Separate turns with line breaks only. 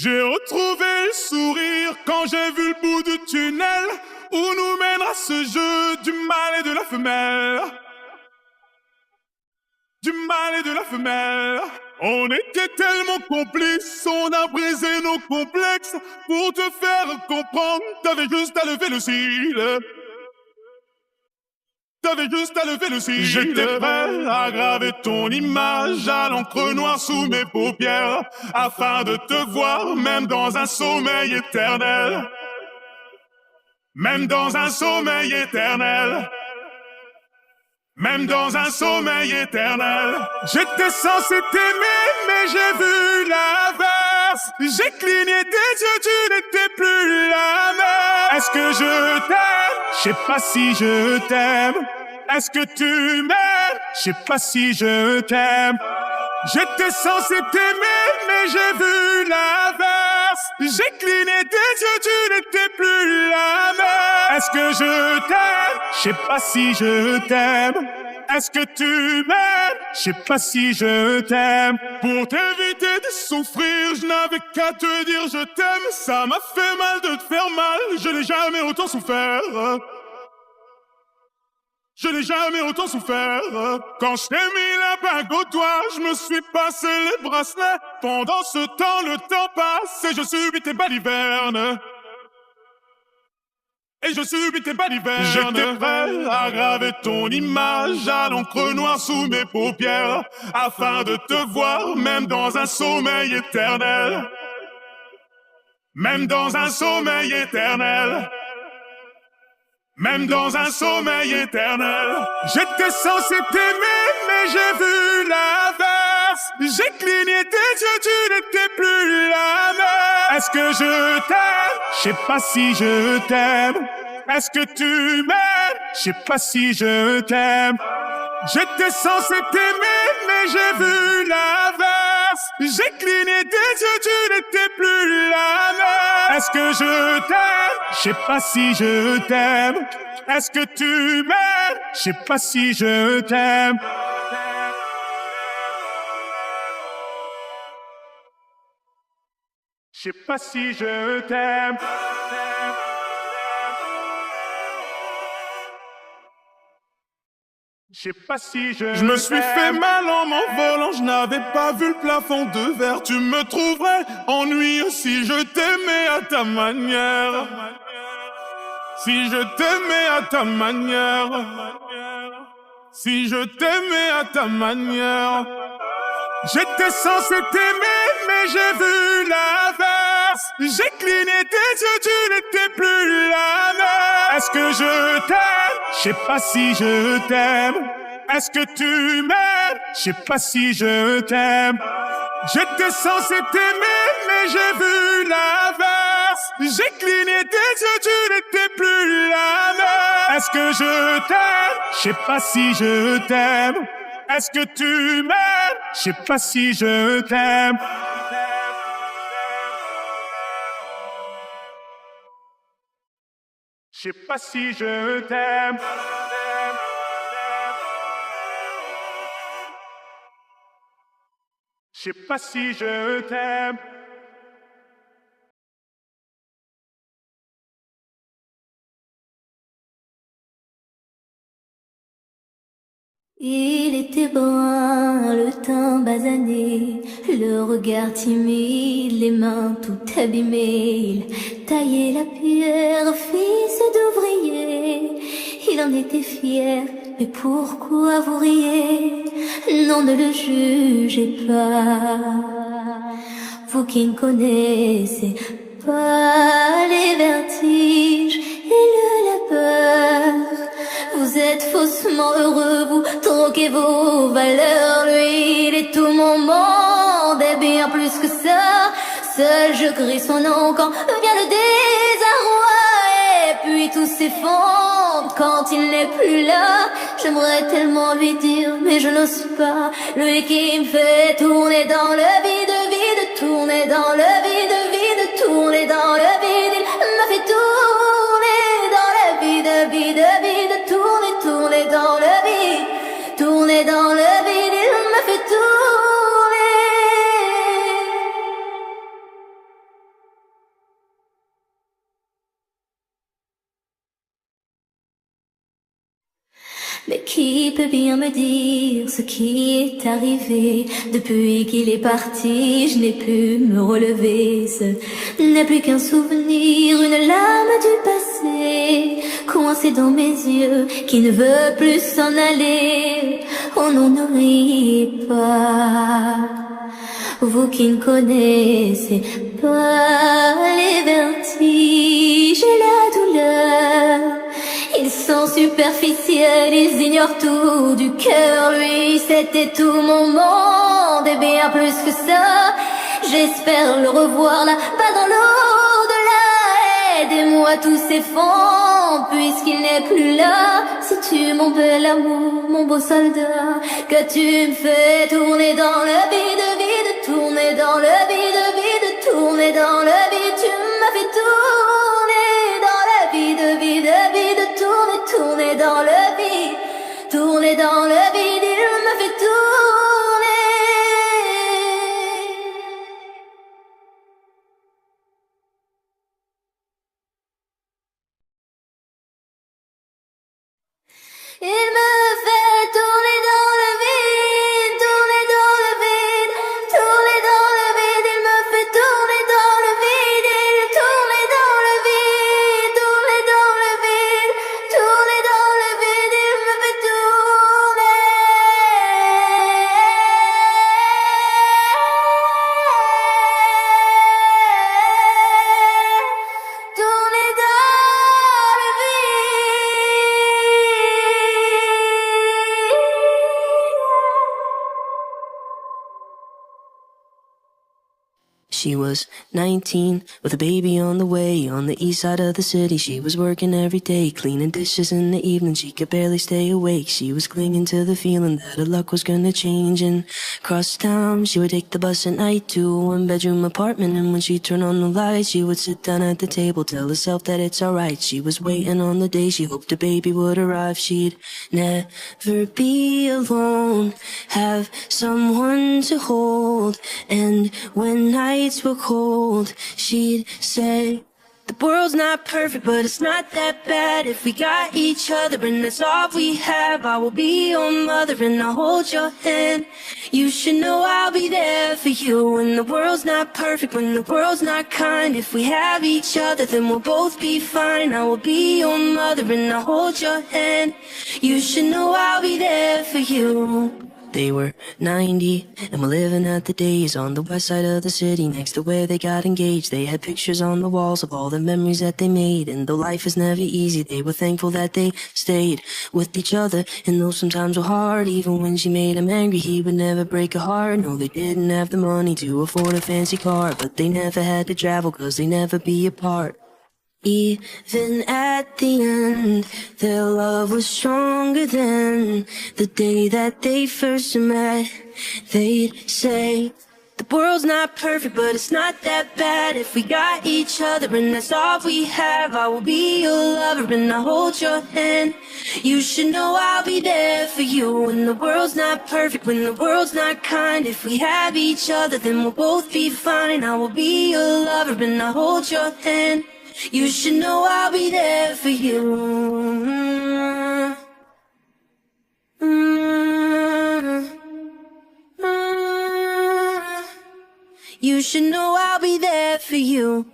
J'ai retrouvé le sourire quand j'ai vu le bout du tunnel où nous mènera ce jeu du mâle et de la femelle. Du mâle et de la femelle. On était tellement complices, on a brisé nos complexes pour te faire comprendre. T'avais juste à lever le cil. T'avais juste à lever le cil. J'étais prêt à graver ton image à l'encre noire sous mes paupières afin de te voir même dans un sommeil éternel. Même dans un sommeil éternel. Même dans un sommeil éternel. J'étais censé t'aimer, mais j'ai vu l'inverse. J'ai cligné des yeux, tu n'étais plus la même. Est-ce que je t'aime? Je sais pas si je t'aime. Est-ce que tu m'aimes? Je sais pas si je t'aime. J'étais censé t'aimer, mais j'ai vu l'inverse. J'ai cligné des yeux, tu n'étais plus la même. Est-ce que je t'aime? Je sais pas si je t'aime. Est-ce que tu m'aimes? Je sais pas si je t'aime. Pour t'éviter de souffrir, je n'avais qu'à te dire je t'aime. Ça m'a fait mal de te faire mal, je n'ai jamais autant souffert. Je n'ai jamais autant souffert. Quand je t'ai mis la bague au doigt, je me suis passé les bracelets. Pendant ce temps, le temps passe et je subis tes balivernes. Et je subis tes balivernes. J'étais prêt à graver ton image à l'encre noire sous mes paupières afin de te voir même dans un sommeil éternel. Même dans un sommeil éternel. Même dans un sommeil éternel. J'étais censé t'aimer, mais j'ai vu l'inverse. J'ai cligné des yeux, tu n'étais plus la même. Est-ce que je t'aime? Je sais pas si je t'aime. Est-ce que tu m'aimes? Je sais pas si je t'aime. J'étais censé t'aimer, mais j'ai vu l'inverse. J'ai cligné des yeux, tu n'étais plus la même. Est-ce que je t'aime? Je sais pas si je t'aime. Est-ce que tu m'aimes? Je sais pas si je t'aime. Je sais pas si je t'aime. Je sais pas si je me suis fait mal en m'envolant, je n'avais pas vu le plafond de verre. Tu me trouverais ennuyeux si je t'aimais à ta manière. Si je t'aimais à ta manière. Si je t'aimais à ta manière. J'étais censé t'aimer, mais j'ai vu l'inverse. J'ai cligné des yeux, tu n'étais plus la même. Est-ce que je t'aime? Je sais pas si je t'aime. Est-ce que tu m'aimes? Je sais pas si je t'aime. J'étais censé t'aimer, mais j'ai vu l'inverse. J'ai cligné des yeux, tu n'étais plus la même. Est-ce que je t'aime? Je sais pas si je t'aime. Est-ce que tu m'aimes? Je sais pas si je t'aime. Je sais pas si je t'aime. Je sais pas si je t'aime.
Il était brun, le teint basané, le regard timide, les mains tout abîmées. Il taillait la pierre, fils d'ouvrier. Il en était fier, mais pourquoi vous riez? Non, ne le jugez pas, vous qui ne connaissez pas les vertiges et le labeur. Vous êtes faussement heureux, vous troquez vos valeurs. Lui, il est tout mon monde, et bien plus que ça. Seul je crie son nom quand vient le désarroi. Et puis tout s'effondre quand il n'est plus là. J'aimerais tellement lui dire, mais je n'ose pas. Lui qui me fait tourner dans le vide, vide, tourner dans le vide, vide, tourner dans le vide. Il m'a fait tourner dans le vide, vide, vide, tourner, tourner dans le vide, tourner dans le vide. Il m'a fait tourner. Mais qui peut bien me dire ce qui est arrivé? Depuis qu'il est parti, je n'ai pu me relever. Ce n'est plus qu'un souvenir, une lame du passé, coincée dans mes yeux, qui ne veut plus s'en aller. Oh non, ne riez pas, vous qui ne connaissez pas les vertiges et la douleur. Ils sont superficiels, ils ignorent tout du cœur. Lui, c'était tout mon monde, et bien plus que ça. J'espère le revoir là-bas dans l'au-delà. Aidez-moi tous ces fonds, puisqu'il n'est plus là. Si tu, mon bel amour, mon beau soldat, que tu me fais tourner dans le vide, vide, tourner dans le vide, vide, tourner dans le vide. Tu m'as fait tourner dans le vide, vide, vide, tourner, tourner dans le vide, tourner dans le vide. Il me fait tourner. Il me fait tourner dans le vide, tourner dans le vide, tourner dans le vide. Il me fait tourner dans le vide, il tourner dans le vide, tourner dans le vide, tourner dans le vide. Il me fait tourner. Tourner dans le
She was 19, with a baby on the way. On the east side of the city, she was working every day, cleaning dishes in the evening, she could barely stay awake. She was clinging to the feeling that her luck was gonna change. And across town, she would take the bus at night to a one-bedroom apartment. And when she'd turn on the lights, she would sit down at the table, tell herself that it's alright. She was waiting on the day she hoped a baby would arrive. She'd never be alone, have someone to hold. And when nights were cold, she'd say, the world's not perfect, but it's not that bad if we got each other, and that's all we have. I will be your mother and I'll hold your hand. You should know I'll be there for you when the world's not perfect, when the world's not kind. If we have each other, then we'll both be fine. I will be your mother and I'll hold your hand. You should know I'll be there for you. They were 90 and were living at the days on the west side of the city, next to where they got engaged. They had pictures on the walls of all the memories that they made. And though life is never easy, they were thankful that they stayed with each other. And though sometimes were hard, even when she made him angry, he would never break her heart. No, they didn't have the money to afford a fancy car, but they never had to travel 'cause they never be apart. Even at the end, their love was stronger than the day that they first met. They'd say, the world's not perfect, but it's not that bad if we got each other, and that's all we have. I will be your lover and I'll hold your hand. You should know I'll be there for you when the world's not perfect, when the world's not kind. If we have each other, then we'll both be fine. I will be your lover and I'll hold your hand. You should know I'll be there for you. You should know I'll be there for you.